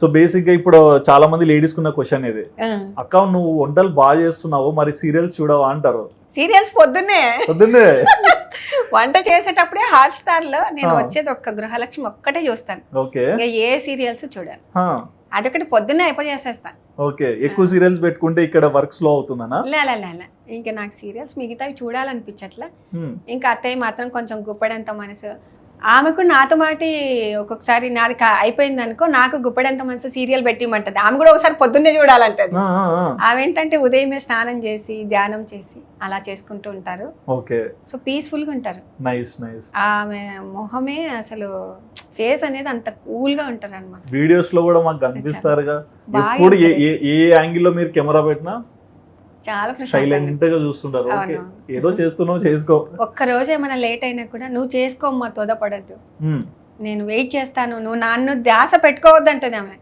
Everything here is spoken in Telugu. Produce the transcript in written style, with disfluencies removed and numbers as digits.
సో బేసిక్ గా ఇప్పుడు చాలా మంది లేడీస్ కున్న క్వశ్చన్ ఇది, అక్క నువ్వు వంటలు బాగా చేస్తున్నావు మరి సీరియల్స్ చూడవా అంటారు. సీరియల్స్ పొద్దున్నే పొద్దున్నే వంట చేసేటప్పుడే హాట్ స్టార్ లో నేను వచ్చేది ఒక్క గృహలక్ష్మి ఒక్కటే చూస్తాను. ఓకే ఇంకా ఏ సీరియల్స్ చూడాలి, అదొకటి పొద్దున్నే అయిపోయేసేస్తాను. ఓకే, ఎక్కువ సీరియల్స్ పెట్టుకుంటే ఇక్కడ వర్క్ స్లో అవుతుందనా? లే ఇంకా నాకు సీరియల్స్ మిగతావి చూడాలనిపించట్లా. ఇంకా అత్తయ్య మాత్రం కొంచెం గుప్పడంత మనసు, ఆమెకు నాతో మాటి ఒక్కొక్కసారి నాది అయిపోయింది అనుకో నాకు గుప్పడంత మనసు సీరియల్ పెట్టిమంటది. ఆమె కూడా ఒకసారి పొద్దున్నే చూడాలంటది. ఆమె ఏంటంటే ఉదయమే స్నానం చేసి ధ్యానం చేసి అలా చేసుకుంటూ ఉంటారు. ఓకే, సో పీస్ఫుల్ గా ఉంటారు. Nice nice. ఆమె మొహమే అసలు ఫేస్ అనేది అంత కూల్ గా ఉంటారు అనమాట. వీడియోస్ లో కూడా మాకు కనిపిస్తారుగా, ఎప్పుడు ఏ యాంగిల్ లో మీరు కెమెరా పెట్టినా చాలా సైలెంట్ గా చూస్తుంటారు. ఓకే, ఏదో చేస్తున్నావు చేసుకో. ఒక్క రోజు ఏమైనా లేట్ అయినా కూడా నువ్వు చేసుకోమ్మా, తోదపడద్దు, నేను వెయిట్ చేస్తాను, నువ్వు నన్ను ధ్యాస పెట్టుకోవద్దంటది ఆమె.